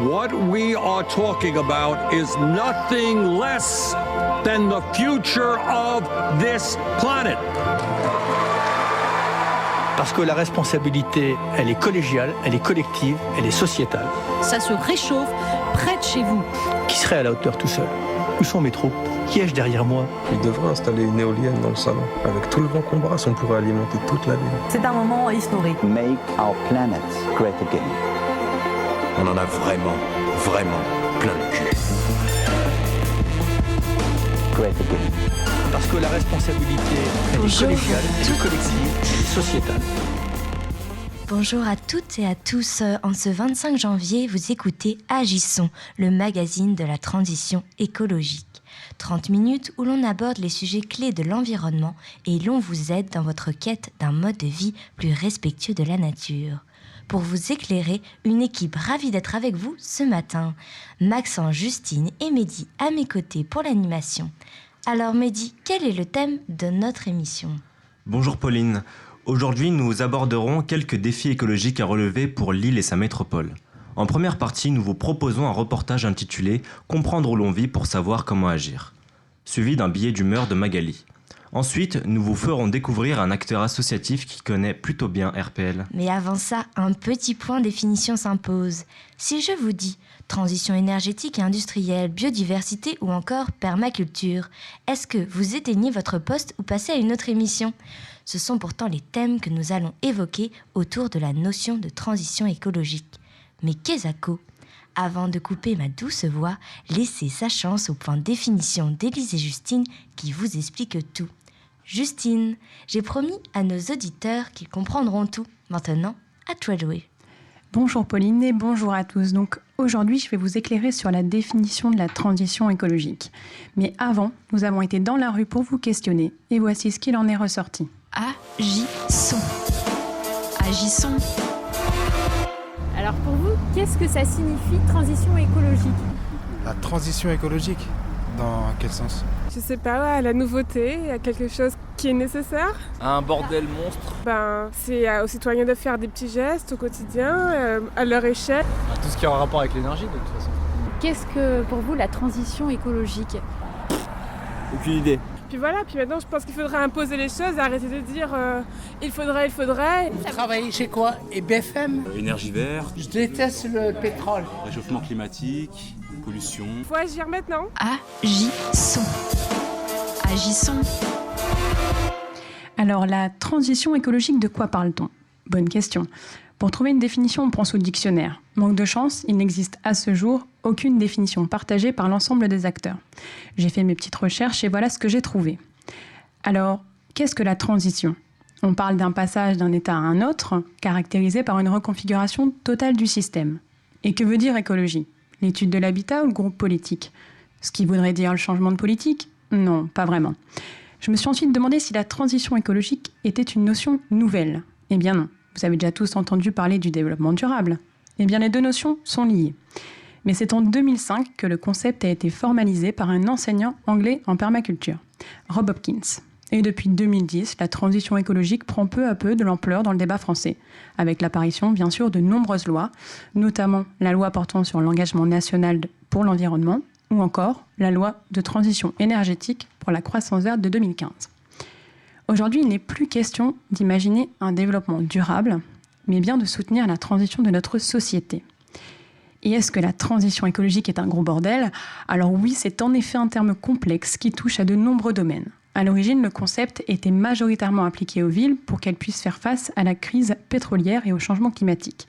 What we are talking about is nothing less than the future of this planet. Parce que la responsabilité, elle est collégiale, elle est collective, elle est sociétale. Ça se réchauffe près de chez vous. Qui serait à la hauteur tout seul? Où sont mes troupes? Qui ai-je derrière moi? Il devrait installer une éolienne dans le salon. Avec tout le vent qu'on brasse, on pourrait alimenter toute la ville. C'est un moment historique. Make our planet great again. On en a vraiment plein le cul. Great again. Parce que la responsabilité, elle est collégiale, elle est collective, elle est sociétale. Bonjour à toutes et à tous. En ce 25 janvier, vous écoutez Agissons, le magazine de la transition écologique. 30 minutes où l'on aborde les sujets clés de l'environnement et l'on vous aide dans votre quête d'un mode de vie plus respectueux de la nature. Pour vous éclairer, une équipe ravie d'être avec vous ce matin. Maxence, Justine et Mehdi à mes côtés pour l'animation. Alors Mehdi, quel est le thème de notre émission ? Bonjour Pauline. Aujourd'hui, nous aborderons quelques défis écologiques à relever pour l'île et sa métropole. En première partie, nous vous proposons un reportage intitulé « Comprendre où l'on vit pour savoir comment agir », suivi d'un billet d'humeur de Magali. Ensuite, nous vous ferons découvrir un acteur associatif qui connaît plutôt bien RPL. Mais avant ça, un petit point définition s'impose. Si je vous dis transition énergétique et industrielle, biodiversité ou encore permaculture, est-ce que vous éteignez votre poste ou passez à une autre émission ? Ce sont pourtant les thèmes que nous allons évoquer autour de la notion de transition écologique. Mais qu'est-ce à quoi ? Avant de couper ma douce voix, laissez sa chance au point définition d'Élise et Justine qui vous expliquent tout. Justine, j'ai promis à nos auditeurs qu'ils comprendront tout. Maintenant, à toi de jouer. Bonjour Pauline et bonjour à tous. Donc aujourd'hui, je vais vous éclairer sur la définition de la transition écologique. Mais avant, nous avons été dans la rue pour vous questionner et voici ce qu'il en est ressorti. Agissons. Agissons. Alors pour vous, qu'est-ce que ça signifie transition écologique ? La transition écologique ? Dans quel sens ? Je sais pas, la nouveauté, à quelque chose qui est nécessaire. Un bordel monstre. C'est aux citoyens de faire des petits gestes au quotidien, à leur échelle. Tout ce qui a un rapport avec l'énergie de toute façon. Qu'est-ce que pour vous la transition écologique ? Aucune idée. Puis voilà, puis maintenant je pense qu'il faudrait imposer les choses et arrêter de dire il faudrait. Vous travaillez chez quoi ? Et BFM ? Énergie verte. Je déteste le pétrole. Réchauffement climatique, pollution. Faut agir maintenant. Agissons. Agissons. Alors la transition écologique, de quoi parle-t-on ? Bonne question. Pour trouver une définition, on prend sous le dictionnaire. Manque de chance, il n'existe à ce jour aucune définition partagée par l'ensemble des acteurs. J'ai fait mes petites recherches et voilà ce que j'ai trouvé. Alors, qu'est-ce que la transition ? On parle d'un passage d'un état à un autre, caractérisé par une reconfiguration totale du système. Et que veut dire écologie ? L'étude de l'habitat ou le groupe politique ? Ce qui voudrait dire le changement de politique ? Non, pas vraiment. Je me suis ensuite demandé si la transition écologique était une notion nouvelle. Eh bien non. Vous avez déjà tous entendu parler du développement durable. Eh bien, les deux notions sont liées. Mais c'est en 2005 que le concept a été formalisé par un enseignant anglais en permaculture, Rob Hopkins. Et depuis 2010, la transition écologique prend peu à peu de l'ampleur dans le débat français, avec l'apparition, bien sûr, de nombreuses lois, notamment la loi portant sur l'engagement national pour l'environnement, ou encore la loi de transition énergétique pour la croissance verte de 2015. Aujourd'hui, il n'est plus question d'imaginer un développement durable, mais bien de soutenir la transition de notre société. Et est-ce que la transition écologique est un gros bordel ? Alors oui, c'est en effet un terme complexe qui touche à de nombreux domaines. À l'origine, le concept était majoritairement appliqué aux villes pour qu'elles puissent faire face à la crise pétrolière et au changement climatique.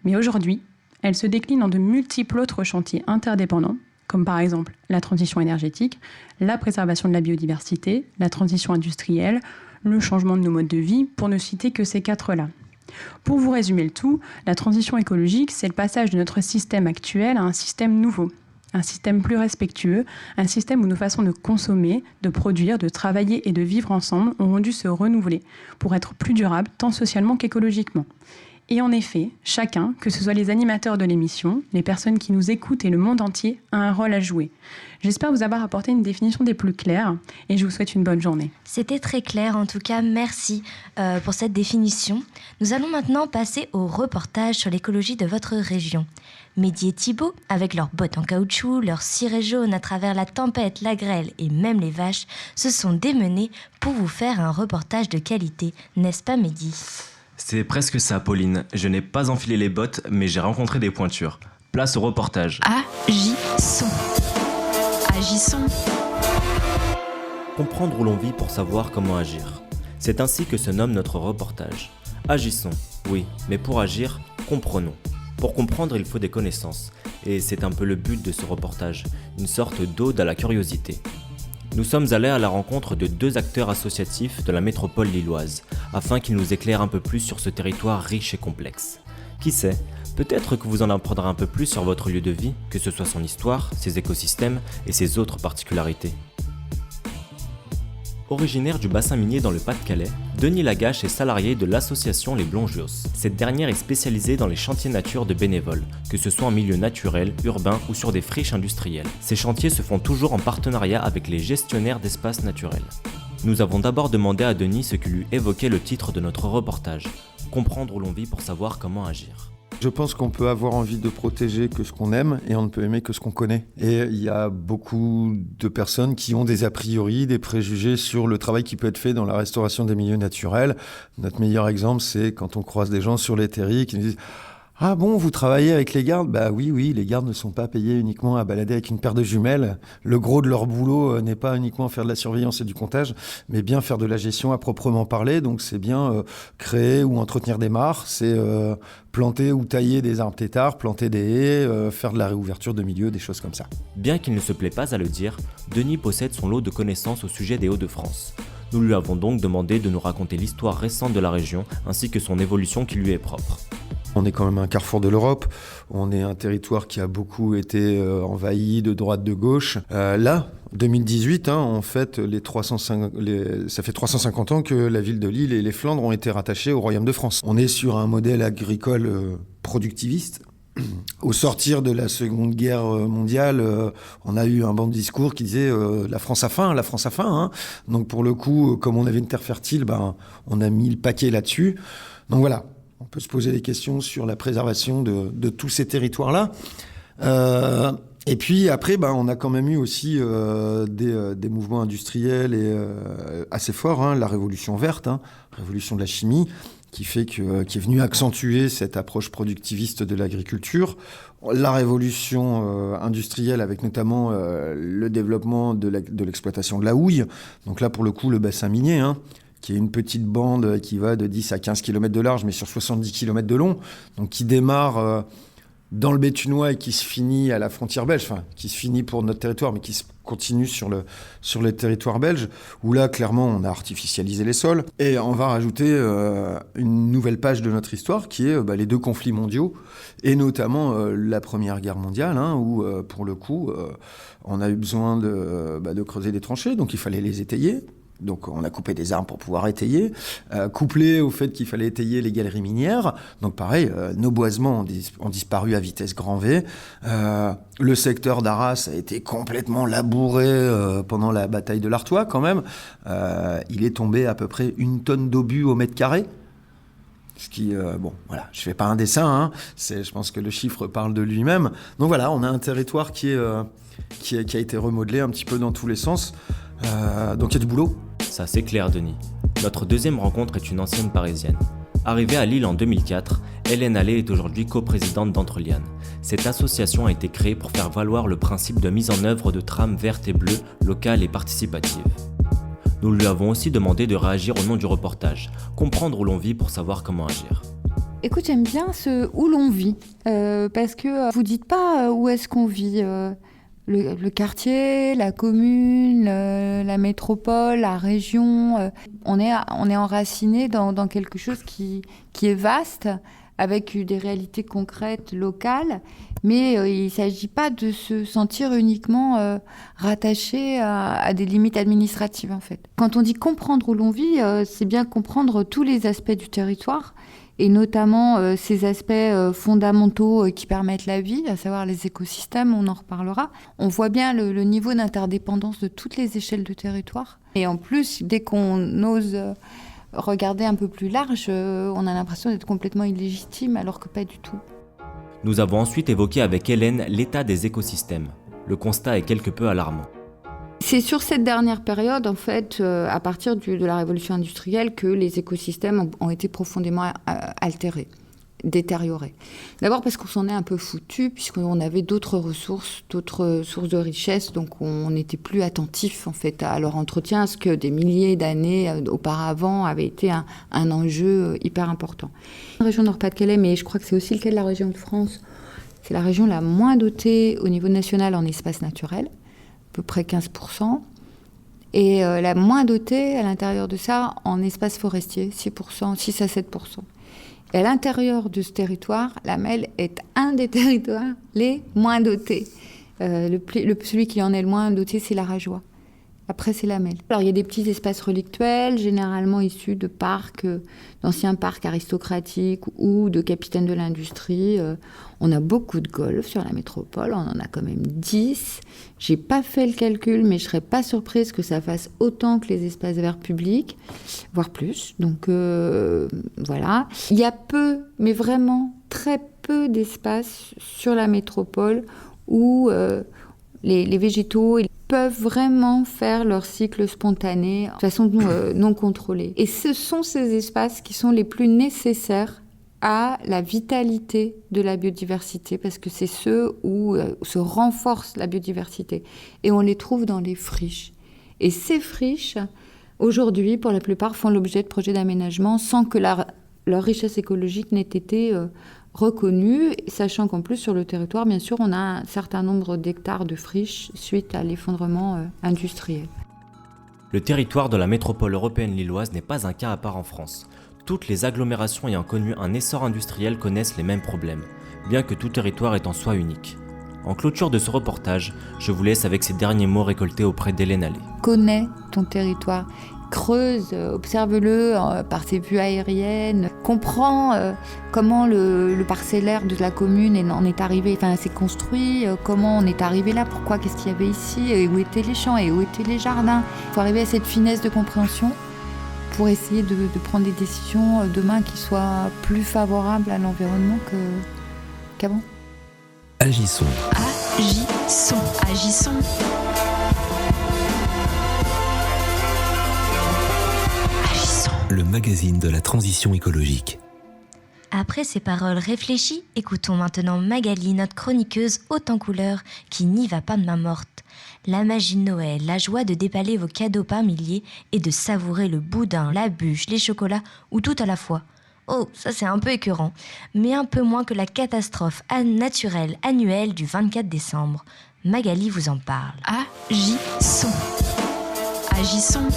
Mais aujourd'hui, elle se décline en de multiples autres chantiers interdépendants, comme par exemple la transition énergétique, la préservation de la biodiversité, la transition industrielle, le changement de nos modes de vie, pour ne citer que ces quatre-là. Pour vous résumer le tout, la transition écologique, c'est le passage de notre système actuel à un système nouveau, un système plus respectueux, un système où nos façons de consommer, de produire, de travailler et de vivre ensemble auront dû se renouveler pour être plus durables tant socialement qu'écologiquement. Et en effet, chacun, que ce soit les animateurs de l'émission, les personnes qui nous écoutent et le monde entier, a un rôle à jouer. J'espère vous avoir apporté une définition des plus claires et je vous souhaite une bonne journée. C'était très clair, en tout cas, merci pour cette définition. Nous allons maintenant passer au reportage sur l'écologie de votre région. Mehdi et Thibaut, avec leurs bottes en caoutchouc, leurs cirés jaunes à travers la tempête, la grêle et même les vaches, se sont démenés pour vous faire un reportage de qualité, n'est-ce pas Mehdi ? C'est presque ça, Pauline. Je n'ai pas enfilé les bottes, mais j'ai rencontré des pointures. Place au reportage. Agissons. Agissons. Comprendre où l'on vit pour savoir comment agir. C'est ainsi que se nomme notre reportage. Agissons, oui, mais pour agir, comprenons. Pour comprendre, il faut des connaissances. Et c'est un peu le but de ce reportage, une sorte d'ode à la curiosité. Nous sommes allés à la rencontre de 2 acteurs associatifs de la métropole lilloise, afin qu'ils nous éclairent un peu plus sur ce territoire riche et complexe. Qui sait, peut-être que vous en apprendrez un peu plus sur votre lieu de vie, que ce soit son histoire, ses écosystèmes et ses autres particularités. Originaire du bassin minier dans le Pas-de-Calais, Denis Lagache est salarié de l'association Les Blongios. Cette dernière est spécialisée dans les chantiers nature de bénévoles, que ce soit en milieu naturel, urbain ou sur des friches industrielles. Ces chantiers se font toujours en partenariat avec les gestionnaires d'espaces naturels. Nous avons d'abord demandé à Denis ce qui lui évoquait le titre de notre reportage, « Comprendre où l'on vit pour savoir comment agir ». Je pense qu'on peut avoir envie de protéger que ce qu'on aime et on ne peut aimer que ce qu'on connaît. Et il y a beaucoup de personnes qui ont des a priori, des préjugés sur le travail qui peut être fait dans la restauration des milieux naturels. Notre meilleur exemple, c'est quand on croise des gens sur les terris qui nous disent « Ah bon, vous travaillez avec les gardes ?» Bah oui, les gardes ne sont pas payés uniquement à balader avec une paire de jumelles. Le gros de leur boulot n'est pas uniquement faire de la surveillance et du comptage, mais bien faire de la gestion à proprement parler. Donc c'est bien créer ou entretenir des mares, c'est planter ou tailler des arbres têtards, planter des haies, faire de la réouverture de milieux, des choses comme ça. Bien qu'il ne se plaît pas à le dire, Denis possède son lot de connaissances au sujet des Hauts-de-France. Nous lui avons donc demandé de nous raconter l'histoire récente de la région ainsi que son évolution qui lui est propre. On est quand même un carrefour de l'Europe, on est un territoire qui a beaucoup été envahi de droite, de gauche. Là, 2018, en fait, ça fait 350 ans que la ville de Lille et les Flandres ont été rattachés au Royaume de France. On est sur un modèle agricole productiviste. Au sortir de la Seconde Guerre mondiale, on a eu un banc de discours qui disait la France a faim, la France a faim. Donc pour le coup, comme on avait une terre fertile, on a mis le paquet là-dessus. Donc voilà. On peut se poser des questions sur la préservation de tous ces territoires-là. Et puis après, on a quand même eu aussi des mouvements industriels assez forts. La révolution verte, révolution de la chimie, qui est venue accentuer cette approche productiviste de l'agriculture. La révolution industrielle avec notamment le développement de l'exploitation de la houille. Donc là, pour le coup, le bassin minier, qui est une petite bande qui va de 10 à 15 km de large, mais sur 70 km de long, donc qui démarre dans le Béthunois et qui se finit à la frontière belge, enfin, qui se finit pour notre territoire, mais qui se continue sur le territoire belge, où là, clairement, on a artificialisé les sols. Et on va rajouter une nouvelle page de notre histoire, qui est les 2 conflits mondiaux, et notamment la Première Guerre mondiale, où, pour le coup, on a eu besoin de creuser des tranchées, donc il fallait les étayer. Donc on a coupé des arbres pour pouvoir étayer, couplé au fait qu'il fallait étayer les galeries minières. Donc pareil, nos boisements ont disparu à vitesse grand V. Le secteur d'Arras a été complètement labouré pendant la bataille de l'Artois quand même. Il est tombé à peu près 1 tonne d'obus au mètre carré. Ce qui, je fais pas un dessin, je pense que le chiffre parle de lui-même. Donc voilà, on a un territoire qui a été remodelé un petit peu dans tous les sens. Donc il y a du boulot. Ça c'est clair, Denis. Notre deuxième rencontre est une ancienne parisienne. Arrivée à Lille en 2004, Hélène Allais est aujourd'hui coprésidente d'Entreliane. Cette association a été créée pour faire valoir le principe de mise en œuvre de trames vertes et bleues, locales et participatives. Nous lui avons aussi demandé de réagir au nom du reportage, comprendre où l'on vit pour savoir comment agir. Écoute, j'aime bien ce où l'on vit, parce que vous dites pas où est-ce qu'on vit. Le quartier, la commune, la métropole, la région, on est enraciné dans quelque chose qui est vaste, avec des réalités concrètes, locales, mais il ne s'agit pas de se sentir uniquement rattaché à des limites administratives, en fait. Quand on dit comprendre où l'on vit, c'est bien comprendre tous les aspects du territoire et notamment ces aspects fondamentaux qui permettent la vie, à savoir les écosystèmes, on en reparlera. On voit bien le niveau d'interdépendance de toutes les échelles de territoire. Et en plus, dès qu'on ose regarder un peu plus large, on a l'impression d'être complètement illégitime, alors que pas du tout. Nous avons ensuite évoqué avec Hélène l'état des écosystèmes. Le constat est quelque peu alarmant. C'est sur cette dernière période, en fait, à partir de la révolution industrielle, que les écosystèmes ont été profondément altérés, détériorés. D'abord parce qu'on s'en est un peu foutu, puisqu'on avait d'autres sources de richesse, donc on n'était plus attentif, en fait, à leur entretien, ce que des milliers d'années auparavant avait été un enjeu hyper important. La région Nord-Pas-de-Calais, mais je crois que c'est aussi le cas de la région de France, c'est la région la moins dotée au niveau national en espace naturel, à peu près 15%, et la moins dotée à l'intérieur de ça en espace forestier, 6 à 7%. Et à l'intérieur de ce territoire, la Melle est un des territoires les moins dotés. Celui qui en est le moins doté, c'est la Rajoie. Après, c'est la Melle. Alors, il y a des petits espaces relictuels, généralement issus de parcs, d'anciens parcs aristocratiques ou de capitaines de l'industrie. On a beaucoup de golf sur la métropole, on en a quand même 10. J'ai pas fait le calcul, mais je serais pas surprise que ça fasse autant que les espaces verts publics, voire plus. Donc, voilà. Il y a peu, mais vraiment très peu d'espaces sur la métropole où les végétaux peuvent vraiment faire leur cycle spontané de façon non contrôlée. Et ce sont ces espaces qui sont les plus nécessaires à la vitalité de la biodiversité, parce que c'est ceux où se renforce la biodiversité. Et on les trouve dans les friches. Et ces friches, aujourd'hui, pour la plupart, font l'objet de projets d'aménagement sans que leur richesse écologique n'ait été reconnue, sachant qu'en plus, sur le territoire, bien sûr, on a un certain nombre d'hectares de friches suite à l'effondrement industriel. Le territoire de la métropole européenne lilloise n'est pas un cas à part en France. Toutes les agglomérations ayant connu un essor industriel connaissent les mêmes problèmes, bien que tout territoire est en soi unique. En clôture de ce reportage, je vous laisse avec ces derniers mots récoltés auprès d'Hélène Allais. Connais ton territoire, creuse, observe-le par ses vues aériennes, comprends comment le parcellaire de la commune en est arrivé, s'est construit, comment on est arrivé là, pourquoi, qu'est-ce qu'il y avait ici, et où étaient les champs, et où étaient les jardins. Il faut arriver à cette finesse de compréhension pour essayer de prendre des décisions demain qui soient plus favorables à l'environnement qu'avant. Agissons. Agissons. Agissons. Le magazine de la transition écologique. Après ces paroles réfléchies, écoutons maintenant Magali, notre chroniqueuse haute en couleurs, qui n'y va pas de main morte. La magie de Noël, la joie de déballer vos cadeaux par milliers et de savourer le boudin, la bûche, les chocolats ou tout à la fois. Oh, ça c'est un peu écœurant, mais un peu moins que la catastrophe naturelle annuelle du 24 décembre. Magali vous en parle. Agissons. Agissons.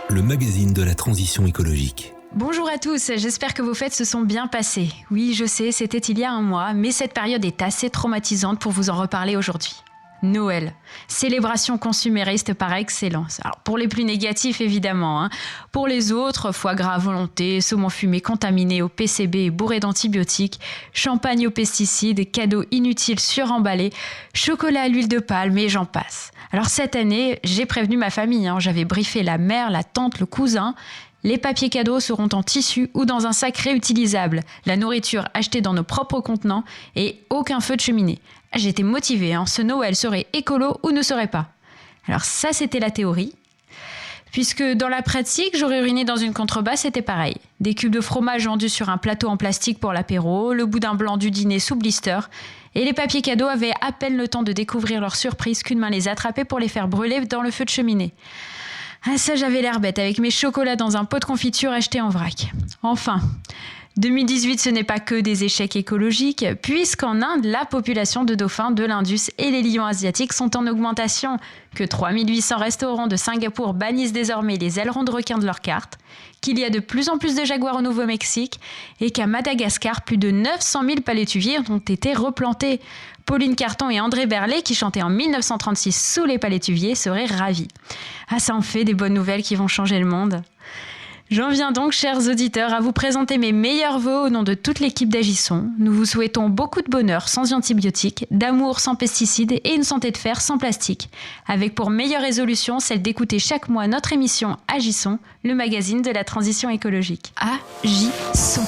Le magazine de la transition écologique. Bonjour à tous, j'espère que vos fêtes se sont bien passées. Oui, je sais, c'était il y a un mois, mais cette période est assez traumatisante pour vous en reparler aujourd'hui. Noël, célébration consumériste par excellence. Alors pour les plus négatifs évidemment, Pour les autres, foie gras à volonté, saumon fumé contaminé au PCB et bourré d'antibiotiques, champagne aux pesticides, cadeaux inutiles suremballés, chocolat à l'huile de palme et j'en passe. Alors cette année, j'ai prévenu ma famille, j'avais briefé la mère, la tante, le cousin. Les papiers cadeaux seront en tissu ou dans un sac réutilisable, la nourriture achetée dans nos propres contenants et aucun feu de cheminée. J'étais motivée, ce Noël serait écolo ou ne serait pas. Alors ça, c'était la théorie. Puisque dans la pratique, j'aurais uriné dans une contrebasse, c'était pareil. Des cubes de fromage vendus sur un plateau en plastique pour l'apéro, le boudin blanc du dîner sous blister, et les papiers cadeaux avaient à peine le temps de découvrir leur surprise qu'une main les attrapait pour les faire brûler dans le feu de cheminée. Ah ça, j'avais l'air bête, avec mes chocolats dans un pot de confiture acheté en vrac. Enfin, 2018, ce n'est pas que des échecs écologiques, puisqu'en Inde, la population de dauphins de l'Indus et les lions asiatiques sont en augmentation, que 3800 restaurants de Singapour bannissent désormais les ailerons de requin de leur carte, qu'il y a de plus en plus de jaguars au Nouveau-Mexique, et qu'à Madagascar, plus de 900 000 palétuviers ont été replantés. Pauline Carton et André Berlet, qui chantaient en 1936 sous les palétuviers, seraient ravis. Ah, ça en fait des bonnes nouvelles qui vont changer le monde. J'en viens donc, chers auditeurs, à vous présenter mes meilleurs vœux au nom de toute l'équipe d'Agissons. Nous vous souhaitons beaucoup de bonheur sans antibiotiques, d'amour sans pesticides et une santé de fer sans plastique. Avec pour meilleure résolution celle d'écouter chaque mois notre émission Agissons, le magazine de la transition écologique. Agissons.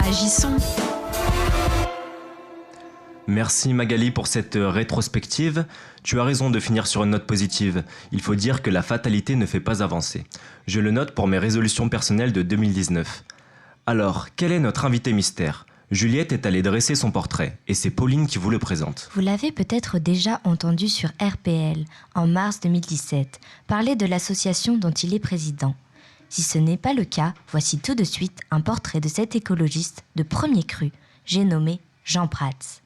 Agissons. Merci Magali pour cette rétrospective. Tu as raison de finir sur une note positive. Il faut dire que la fatalité ne fait pas avancer. Je le note pour mes résolutions personnelles de 2019. Alors, quel est notre invité mystère ? Juliette est allée dresser son portrait et c'est Pauline qui vous le présente. Vous l'avez peut-être déjà entendu sur RPL en mars 2017 parler de l'association dont il est président. Si ce n'est pas le cas, voici tout de suite un portrait de cet écologiste de premier cru, j'ai nommé Jean Prats.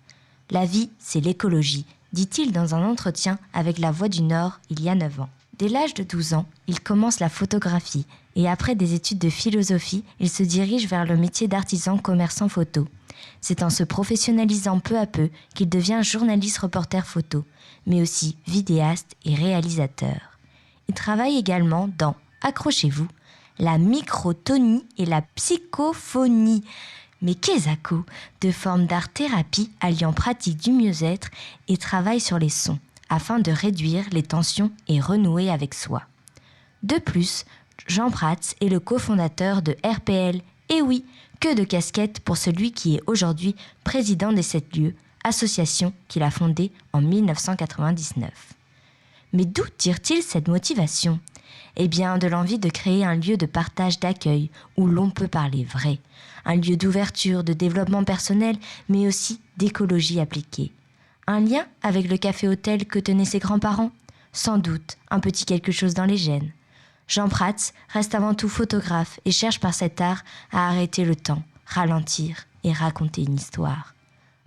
La vie, c'est l'écologie, dit-il dans un entretien avec La Voix du Nord il y a 9 ans. Dès l'âge de 12 ans, il commence la photographie et après des études de philosophie, il se dirige vers le métier d'artisan commerçant photo. C'est en se professionnalisant peu à peu qu'il devient journaliste reporter photo, mais aussi vidéaste et réalisateur. Il travaille également dans, accrochez-vous, la microtonie et la psychophonie. Mais qu'est-ce de formes d'art-thérapie alliant pratique du mieux-être et travail sur les sons, afin de réduire les tensions et renouer avec soi. De plus, Jean Prats est le cofondateur de RPL. Et oui, que de casquettes pour celui qui est aujourd'hui président des 7 lieux, association qu'il a fondée en 1999. Mais d'où tire-t-il cette motivation ? Eh bien, de l'envie de créer un lieu de partage d'accueil où l'on peut parler vrai, un lieu d'ouverture, de développement personnel, mais aussi d'écologie appliquée. Un lien avec le café-hôtel que tenaient ses grands-parents ? Sans doute, un petit quelque chose dans les gènes. Jean Prats reste avant tout photographe et cherche par cet art à arrêter le temps, ralentir et raconter une histoire.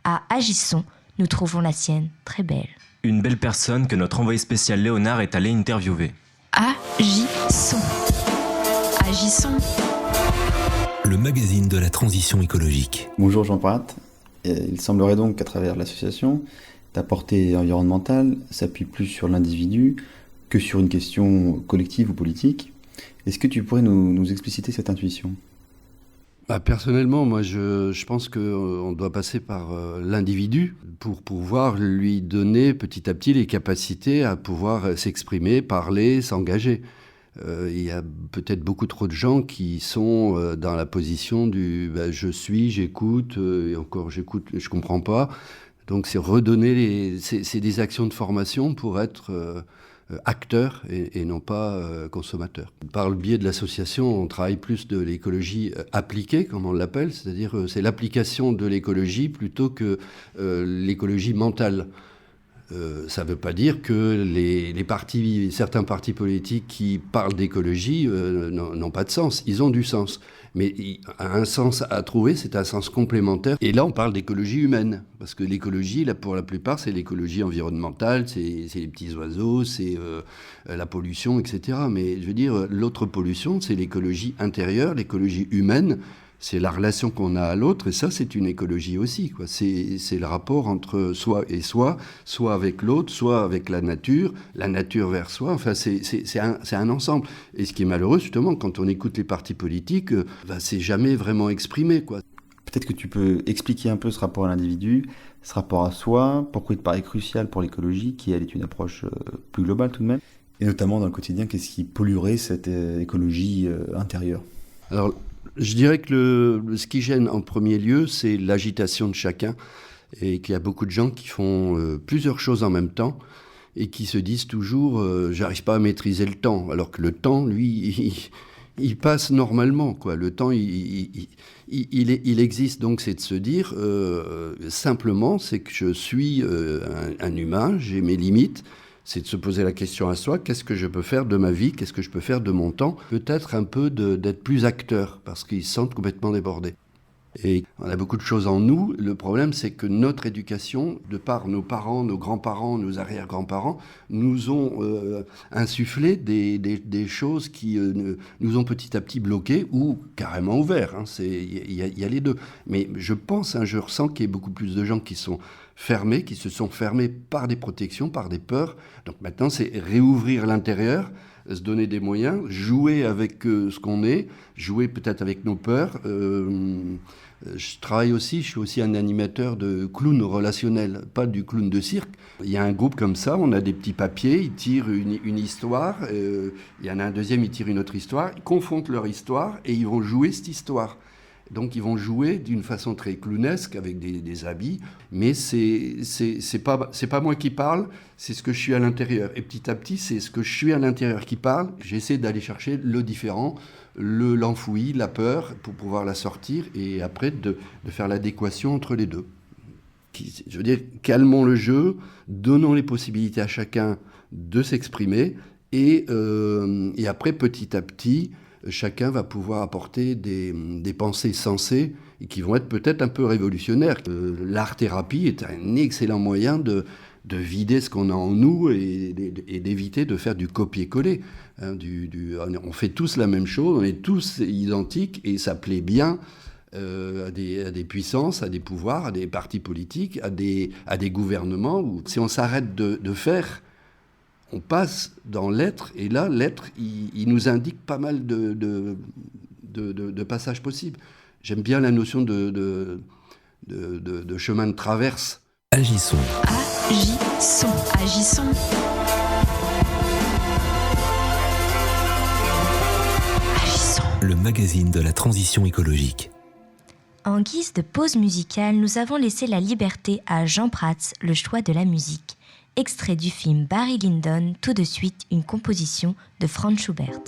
À Agissons, nous trouvons la sienne très belle. Une belle personne que notre envoyé spécial Léonard est allé interviewer. Agissons. Agissons. Le magazine de la transition écologique. Bonjour Jean Prat. Il semblerait donc qu'à travers l'association, ta portée environnementale s'appuie plus sur l'individu que sur une question collective ou politique. Est-ce que tu pourrais nous expliciter cette intuition ? Personnellement, moi je pense qu'on doit passer par l'individu pour pouvoir lui donner petit à petit les capacités à pouvoir s'exprimer, parler, s'engager. Il y a peut-être beaucoup trop de gens qui sont dans la position du je suis, j'écoute, et encore j'écoute, je comprends pas. Donc c'est redonner c'est des actions de formation pour être acteur et non pas consommateur. Par le biais de l'association, on travaille plus de l'écologie appliquée, comme on l'appelle, c'est-à-dire c'est l'application de l'écologie plutôt que l'écologie mentale. Ça ne veut pas dire que certains partis politiques qui parlent d'écologie n'ont pas de sens. Ils ont du sens. Mais un sens à trouver, c'est un sens complémentaire. Et là, on parle d'écologie humaine. Parce que l'écologie, là, pour la plupart, c'est l'écologie environnementale, c'est les petits oiseaux, c'est la pollution, etc. Mais je veux dire, l'autre pollution, c'est l'écologie intérieure, l'écologie humaine. C'est la relation qu'on a à l'autre, et ça, c'est une écologie aussi, quoi. C'est le rapport entre soi et soi, soit avec l'autre, soit avec la nature vers soi. Enfin, c'est un ensemble. Et ce qui est malheureux, justement, quand on écoute les partis politiques, c'est jamais vraiment exprimé, quoi. Peut-être que tu peux expliquer un peu ce rapport à l'individu, ce rapport à soi, pourquoi il te paraît crucial pour l'écologie, qui, elle, est une approche plus globale tout de même, et notamment dans le quotidien, qu'est-ce qui polluerait cette écologie intérieure ? Alors, je dirais que ce qui gêne en premier lieu, c'est l'agitation de chacun et qu'il y a beaucoup de gens qui font plusieurs choses en même temps et qui se disent toujours j'arrive pas à maîtriser le temps, alors que le temps, lui, il passe normalement, quoi. Le temps, il existe, donc c'est de se dire simplement, c'est que je suis un humain, j'ai mes limites. C'est de se poser la question à soi, qu'est-ce que je peux faire de ma vie, qu'est-ce que je peux faire de mon temps, peut-être un peu d'être plus acteur, parce qu'ils se sentent complètement débordés. Et on a beaucoup de choses en nous. Le problème, c'est que notre éducation, de par nos parents, nos grands-parents, nos arrière-grands-parents, nous ont insufflé des choses qui nous ont petit à petit bloqués ou carrément ouverts. Il y a les deux. Mais je ressens qu'il y a beaucoup plus de gens qui sont fermés, qui se sont fermés par des protections, par des peurs. Donc maintenant, c'est réouvrir l'intérieur, se donner des moyens, jouer avec ce qu'on est, jouer peut-être avec nos peurs. Je suis aussi un animateur de clown relationnel, pas du clown de cirque. Il y a un groupe comme ça, on a des petits papiers, ils tirent une histoire, il y en a un deuxième, il tire une autre histoire, ils confondent leur histoire et ils vont jouer cette histoire. Donc ils vont jouer d'une façon très clownesque avec des habits, mais c'est pas moi qui parle, c'est ce que je suis à l'intérieur. Et petit à petit, c'est ce que je suis à l'intérieur qui parle. J'essaie d'aller chercher le différent, l'enfoui, la peur, pour pouvoir la sortir et après de faire l'adéquation entre les deux. Je veux dire, calmons le jeu, donnons les possibilités à chacun de s'exprimer et après, petit à petit, chacun va pouvoir apporter des pensées sensées et qui vont être peut-être un peu révolutionnaires. L'art-thérapie est un excellent moyen de vider ce qu'on a en nous et d'éviter de faire du copier-coller. On fait tous la même chose, on est tous identiques et ça plaît bien à des puissances, à des pouvoirs, à des partis politiques, à des gouvernements. Où, si on s'arrête de faire, on passe dans l'être, et là, l'être, il nous indique pas mal de passages possibles. J'aime bien la notion de chemin de traverse. Agissons. Agissons. Agissons. Agissons. Le magazine de la transition écologique. En guise de pause musicale, nous avons laissé la liberté à Jean Prats, le choix de la musique. Extrait du film Barry Lyndon, tout de suite une composition de Franz Schubert.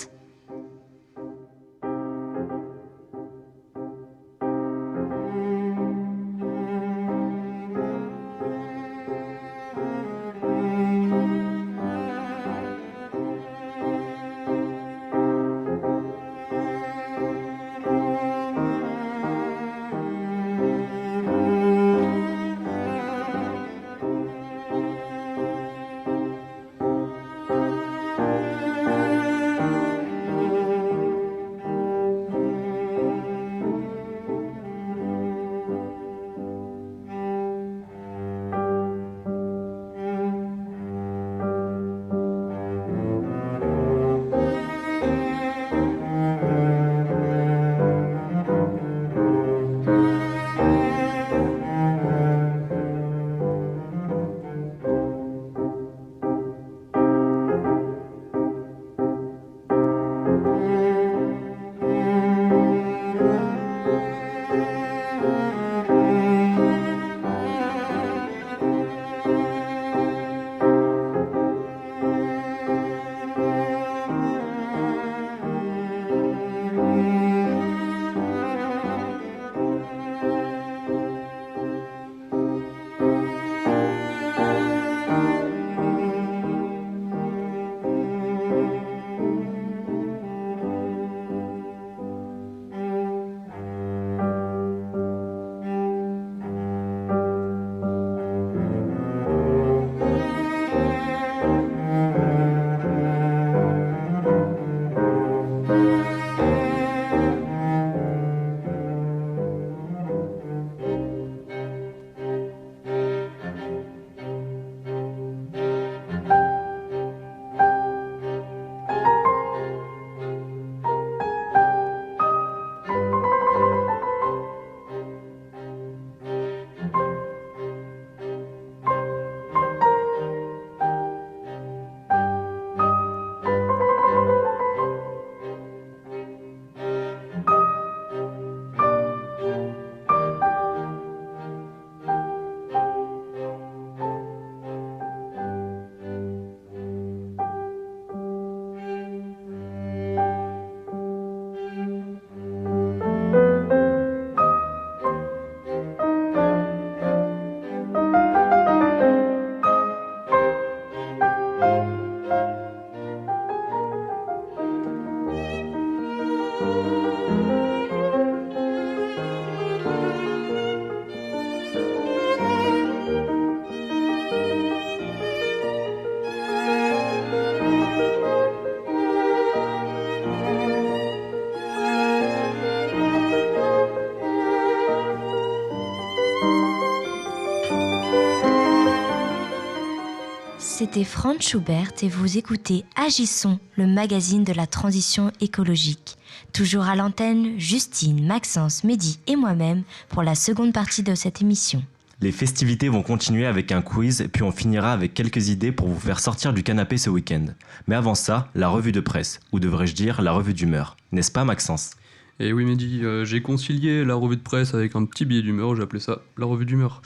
c'était Franz Schubert et vous écoutez Agissons, le magazine de la transition écologique. Toujours à l'antenne, Justine, Maxence, Mehdi et moi-même pour la seconde partie de cette émission. Les festivités vont continuer avec un quiz, puis on finira avec quelques idées pour vous faire sortir du canapé ce week-end. Mais avant ça, la revue de presse, ou devrais-je dire la revue d'humeur. N'est-ce pas Maxence ? Et oui Mehdi, j'ai concilié la revue de presse avec un petit billet d'humeur, j'ai appelé ça la revue d'humeur.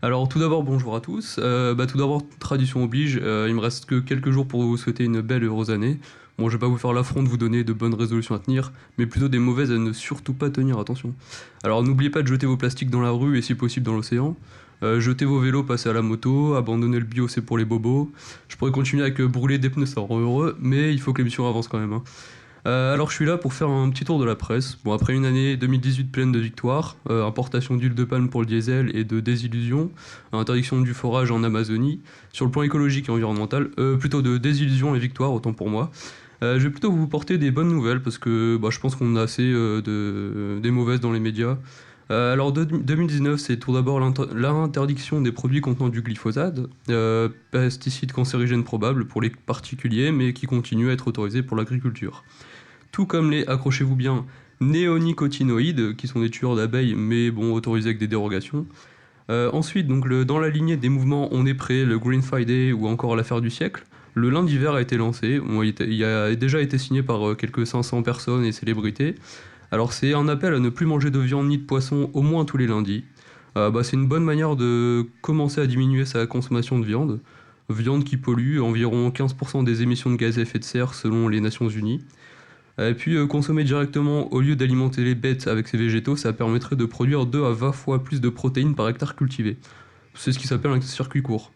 Alors tout d'abord, bonjour à tous. Tout d'abord, tradition oblige, il me reste que quelques jours pour vous souhaiter une belle et heureuse année. Bon, je vais pas vous faire l'affront de vous donner de bonnes résolutions à tenir, mais plutôt des mauvaises à ne surtout pas tenir, attention. Alors n'oubliez pas de jeter vos plastiques dans la rue et si possible dans l'océan. Jetez vos vélos, passez à la moto, abandonnez le bio, c'est pour les bobos. Je pourrais continuer avec brûler des pneus, ça rend heureux, mais il faut que l'émission avance quand même. Hein. Alors je suis là pour faire un petit tour de la presse. Bon, après une année 2018 pleine de victoires, importation d'huile de palme pour le diesel et de désillusions, interdiction du forage en Amazonie, sur le plan écologique et environnemental, plutôt de désillusions et victoires, autant pour moi. Je vais plutôt vous porter des bonnes nouvelles parce que je pense qu'on a assez des mauvaises dans les médias. Alors 2019, c'est tout d'abord l'interdiction des produits contenant du glyphosate, pesticide cancérigène probable pour les particuliers, mais qui continue à être autorisé pour l'agriculture. Tout comme les, accrochez-vous bien, néonicotinoïdes, qui sont des tueurs d'abeilles, mais autorisés avec des dérogations. Ensuite, donc, dans la lignée des mouvements On est prêt, le Green Friday ou encore l'affaire du siècle, le lundi vert a été lancé. Il a déjà été signé par quelques 500 personnes et célébrités. Alors c'est un appel à ne plus manger de viande ni de poisson au moins tous les lundis. C'est une bonne manière de commencer à diminuer sa consommation de viande. Viande qui pollue environ 15% des émissions de gaz à effet de serre selon les Nations Unies. Et puis consommer directement au lieu d'alimenter les bêtes avec ces végétaux, ça permettrait de produire 2 à 20 fois plus de protéines par hectare cultivé. C'est ce qui s'appelle un circuit court.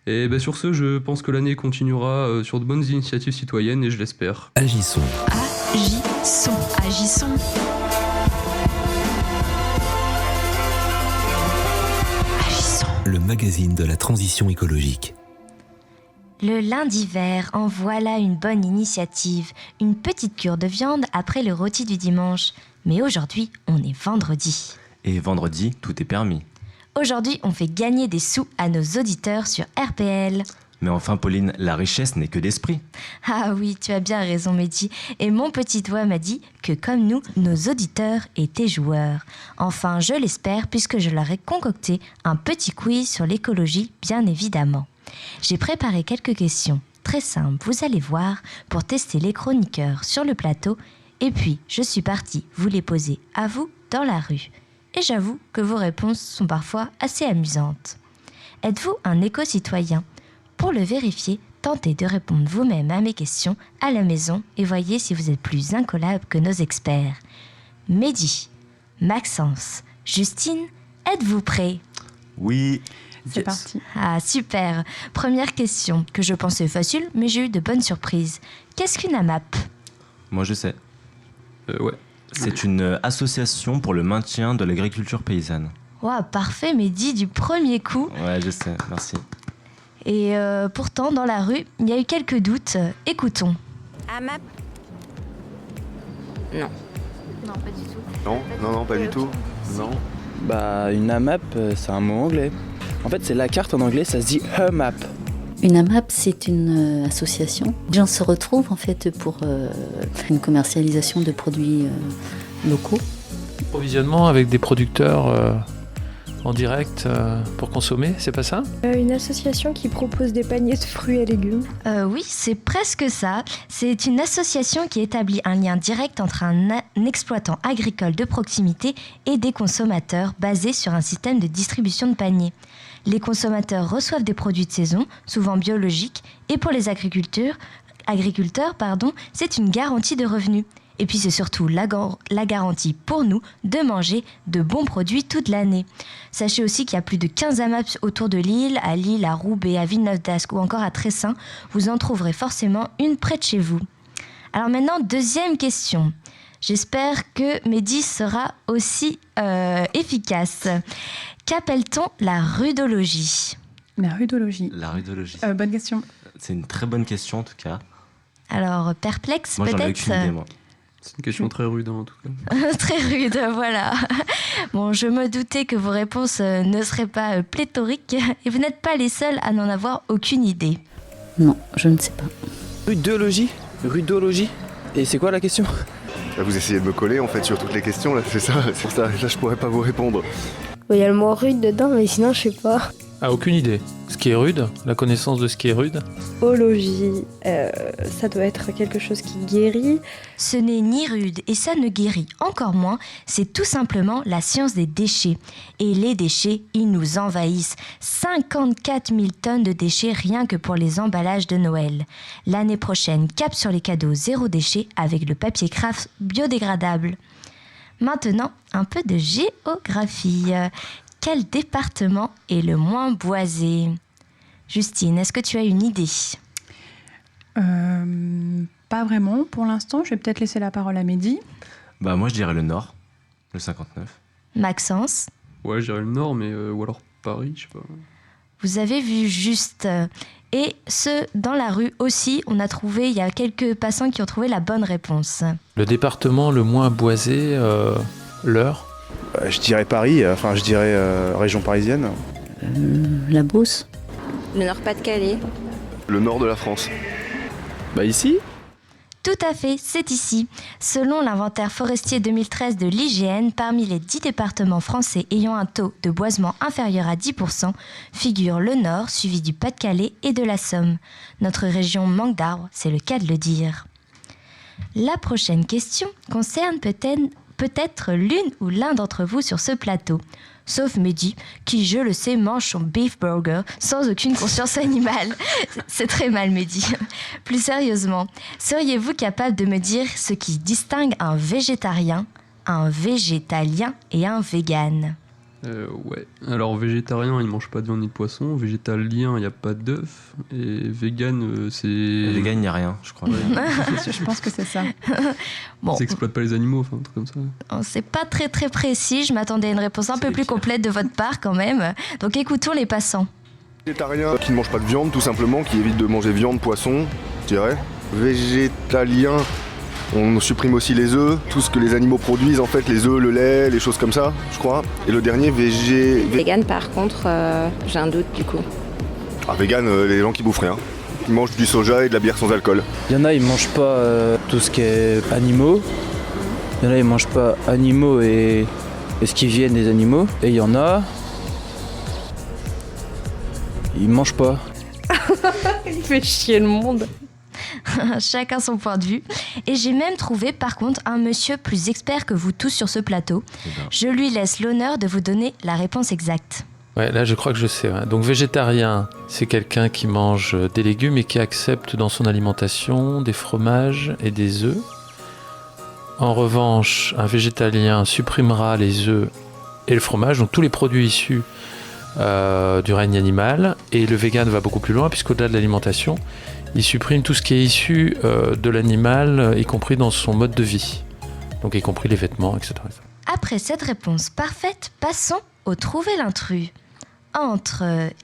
Et sur ce, je pense que l'année continuera sur de bonnes initiatives citoyennes et je l'espère. Agissons. Agissons. Agissons. Agissons. Le magazine de la transition écologique. Le lundi vert, en voilà une bonne initiative. Une petite cure de viande après le rôti du dimanche. Mais aujourd'hui, on est vendredi. Et vendredi, tout est permis. Aujourd'hui, on fait gagner des sous à nos auditeurs sur RPL. Mais enfin, Pauline, la richesse n'est que d'esprit. Ah oui, tu as bien raison, Mehdi. Et mon petit doigt m'a dit que, comme nous, nos auditeurs étaient joueurs. Enfin, je l'espère, puisque je leur ai concocté un petit quiz sur l'écologie, bien évidemment. J'ai préparé quelques questions très simples, vous allez voir, pour tester les chroniqueurs sur le plateau. Et puis, je suis partie vous les poser à vous dans la rue. Et j'avoue que vos réponses sont parfois assez amusantes. Êtes-vous un éco-citoyen ? Pour le vérifier, tentez de répondre vous-même à mes questions à la maison et voyez si vous êtes plus incollable que nos experts. Mehdi, Maxence, Justine, êtes-vous prêts ? Oui. C'est parti. Ah, super. Première question, que je pensais facile, mais j'ai eu de bonnes surprises. Qu'est-ce qu'une AMAP ? Moi, je sais. Ouais. C'est une association pour le maintien de l'agriculture paysanne. Wow, parfait, Mehdi, du premier coup. Ouais, je sais, merci. Et pourtant, dans la rue, il y a eu quelques doutes. Écoutons. AMAP ? Non. Non, pas du tout. Non, pas du tout. Non. Une AMAP, c'est un mot anglais. En fait, c'est la carte en anglais, ça se dit AMAP. Une AMAP, c'est une association. Les gens se retrouvent en fait pour une commercialisation de produits locaux. Approvisionnement avec des producteurs en direct pour consommer, c'est pas ça ? Une association qui propose des paniers de fruits et légumes. Oui, c'est presque ça. C'est une association qui établit un lien direct entre un exploitant agricole de proximité et des consommateurs basé sur un système de distribution de paniers. Les consommateurs reçoivent des produits de saison, souvent biologiques, et pour les agriculteurs, c'est une garantie de revenus. Et puis c'est surtout la garantie pour nous de manger de bons produits toute l'année. Sachez aussi qu'il y a plus de 15 AMAP autour de Lille, à Roubaix, à Villeneuve-d'Ascq ou encore à Tressin. Vous en trouverez forcément une près de chez vous. Alors maintenant, deuxième question. J'espère que Mehdi sera aussi efficace. Qu'appelle-t-on la rudologie ? La rudologie. La rudologie. Bonne question. C'est une très bonne question en tout cas. Alors, perplexe peut-être ? Moi j'en ai aucune idée, moi. C'est une question très rude en tout cas. Très rude, voilà. Bon, je me doutais que vos réponses ne seraient pas pléthoriques et vous n'êtes pas les seuls à n'en avoir aucune idée. Non, je ne sais pas. Rudologie. Et c'est quoi la question? Vous essayez de me coller en fait sur toutes les questions, là, c'est ça. Là, je pourrais pas vous répondre. Il y a le mot rude dedans, mais sinon, je sais pas. Ah, aucune idée. Ce qui est rude, la connaissance de ce qui est rude. Ologie, ça doit être quelque chose qui guérit. Ce n'est ni rude et ça ne guérit encore moins, c'est tout simplement la science des déchets. Et les déchets, ils nous envahissent. 54 000 tonnes de déchets rien que pour les emballages de Noël. L'année prochaine, cap sur les cadeaux zéro déchet avec le papier craft biodégradable. Maintenant, un peu de géographie. Quel département est le moins boisé? Justine, est-ce que tu as une idée? Pas vraiment. Pour l'instant, je vais peut-être laisser la parole à Mehdi. Bah moi je dirais le Nord, le 59. Maxence? Ouais, je dirais le Nord, mais ou alors Paris, je sais pas. Vous avez vu juste. Et dans la rue aussi, il y a quelques passants qui ont trouvé la bonne réponse. Le département le moins boisé, l'Eure. Je dirais Paris, je dirais région parisienne. La Beauce. Le Nord-Pas-de-Calais. Le nord de la France. Bah ici? Tout à fait, c'est ici. Selon l'inventaire forestier 2013 de l'IGN, parmi les 10 départements français ayant un taux de boisement inférieur à 10%, figure le Nord, suivi du Pas-de-Calais et de la Somme. Notre région manque d'arbres, c'est le cas de le dire. La prochaine question concerne peut-être l'une ou l'un d'entre vous sur ce plateau. Sauf Mehdi, qui, je le sais, mange son beef burger sans aucune conscience animale. C'est très mal, Mehdi. Plus sérieusement, seriez-vous capable de me dire ce qui distingue un végétarien, un végétalien et un vegan? Ouais. Alors, végétarien, il mange pas de viande ni de poisson. Végétalien, il n'y a pas d'œuf. Et vegan, c'est... Vegan, il n'y a rien, je crois. Je pense que c'est ça. Bon. Ça exploite pas les animaux, enfin, un truc comme ça. C'est pas très très précis. Je m'attendais à une réponse un peu plus complète de votre part quand même. Donc écoutons les passants. Végétarien qui ne mange pas de viande, tout simplement, qui évite de manger viande, poisson, je dirais. Végétalien, on supprime aussi les œufs, tout ce que les animaux produisent, en fait, les œufs, le lait, les choses comme ça, je crois. Et le dernier, Vegan, par contre, j'ai un doute du coup. Ah, vegan, les gens qui bouffent rien. Ils mangent du soja et de la bière sans alcool. Il y en a, ils mangent pas tout ce qui est animaux. Il y en a, ils mangent pas animaux et ce qui vient des animaux. Et il y en a, ils mangent pas. Il fait chier le monde. Chacun son point de vue. Et j'ai même trouvé par contre un monsieur plus expert que vous tous sur ce plateau. Je lui laisse l'honneur de vous donner la réponse exacte. Ouais, là je crois que je sais. Ouais. Donc végétarien, c'est quelqu'un qui mange des légumes et qui accepte dans son alimentation des fromages et des œufs. En revanche, un végétalien supprimera les œufs et le fromage, donc tous les produits issus du règne animal. Et le vegan va beaucoup plus loin, puisqu'au-delà de l'alimentation, il supprime tout ce qui est issu de l'animal, y compris dans son mode de vie. Donc y compris les vêtements, etc. Après cette réponse parfaite, passons au trouver l'intrus.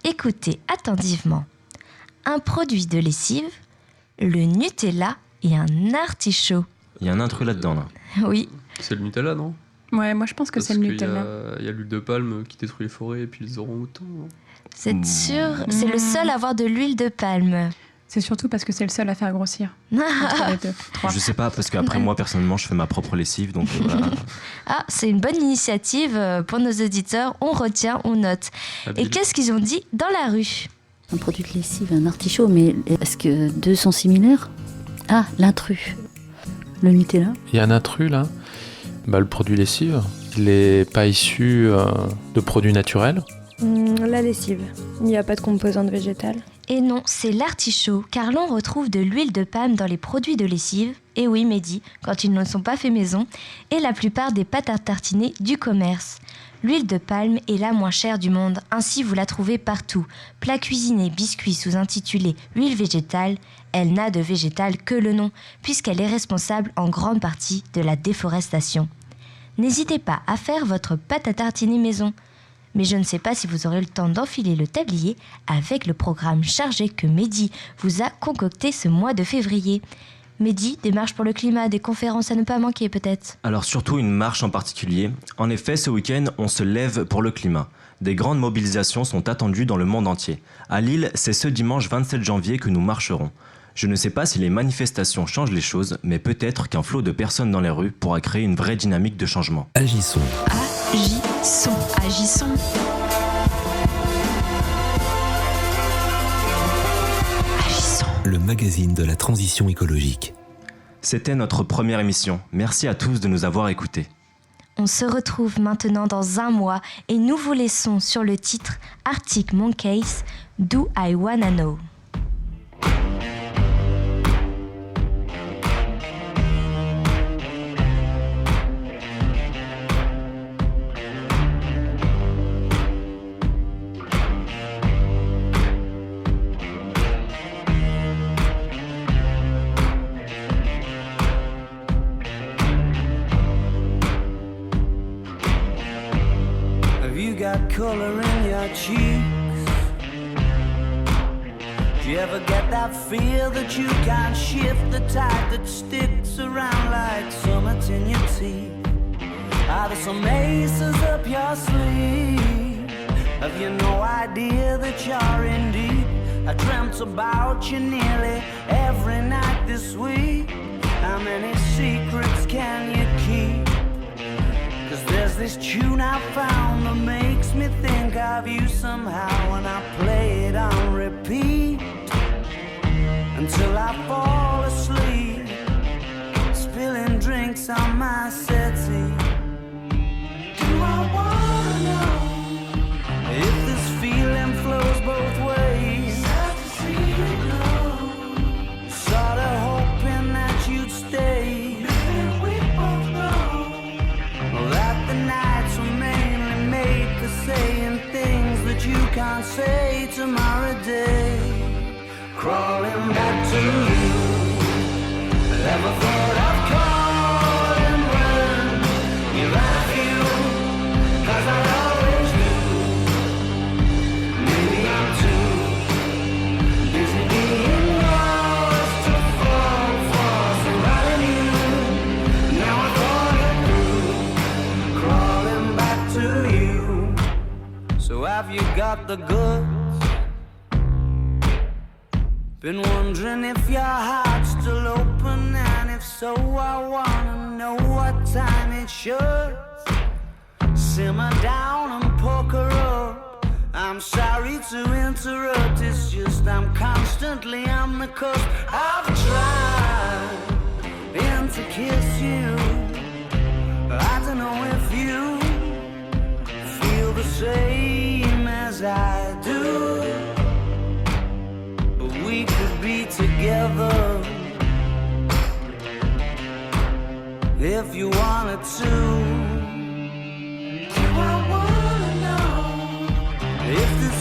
Écoutez attentivement. Un produit de lessive, le Nutella et un artichaut. Il y a un intrus là-dedans, là. Oui. C'est le Nutella, non? Ouais, moi je pense que c'est le Nutella. Il y a l'huile de palme qui détruit les forêts et puis les orang-outans. C'est sûr, c'est le seul à avoir de l'huile de palme. C'est surtout parce que c'est le seul à faire grossir. Je sais pas, parce qu'après moi personnellement je fais ma propre lessive, donc voilà. Ah, c'est une bonne initiative pour nos auditeurs, on retient, on note. Et qu'est-ce qu'ils ont dit dans la rue? Un produit de lessive, un artichaut, mais est-ce que deux sont similaires? Ah, l'intrus. Le Nutella. Il y a un intrus là, le produit lessive, il n'est pas issu de produits naturels. La lessive, il n'y a pas de composante végétale. Et non, c'est l'artichaut, car l'on retrouve de l'huile de palme dans les produits de lessive, et oui Mehdi, quand ils ne sont pas faits maison, et la plupart des pâtes à tartiner du commerce. L'huile de palme est la moins chère du monde, ainsi vous la trouvez partout. Plats cuisinés, biscuits sous-intitulés huile végétale, elle n'a de végétal que le nom, puisqu'elle est responsable en grande partie de la déforestation. N'hésitez pas à faire votre pâte à tartiner maison. Mais je ne sais pas si vous aurez le temps d'enfiler le tablier avec le programme chargé que Mehdi vous a concocté ce mois de février. Mehdi, des marches pour le climat, des conférences à ne pas manquer peut-être. Alors surtout une marche en particulier. En effet, ce week-end, on se lève pour le climat. Des grandes mobilisations sont attendues dans le monde entier. À Lille, c'est ce dimanche 27 janvier que nous marcherons. Je ne sais pas si les manifestations changent les choses, mais peut-être qu'un flot de personnes dans les rues pourra créer une vraie dynamique de changement. Agissons. Agissons. Agissons. Le magazine de la transition écologique. C'était notre première émission. Merci à tous de nous avoir écoutés. On se retrouve maintenant dans un mois et nous vous laissons sur le titre Arctic Monkeys, Do I Wanna Know. Color in your cheeks. Do you ever get that feel that you can't shift, the tide that sticks around like summits in your teeth? Are there some aces up your sleeve? Have you no idea that you're in deep? I dreamt about you nearly every night this week. How many secrets can you keep? 'Cause there's this tune I found that makes me think of you somehow, and I play it on repeat until I fall asleep, spilling drinks on my settee. Do I wanna know if this feeling flows both ways? Sad to see you go. Sorta hoping that you'd stay. Saying things that you can't say tomorrow day. Crawling back to you. Never thought of calling when you love you, 'cause I always do. Maybe I'm too busy being yours to fall for somebody new. Now I thought it through. Crawling back to you. So have you got the goods? Been wondering if your heart's still open, and if so, I wanna know what time it should. Simmer down and poker up. I'm sorry to interrupt, it's just I'm constantly on the cusp. I've tried to kiss you. I don't know if you feel the same as I do, but we could be together if you wanted to. Do I wanna know if this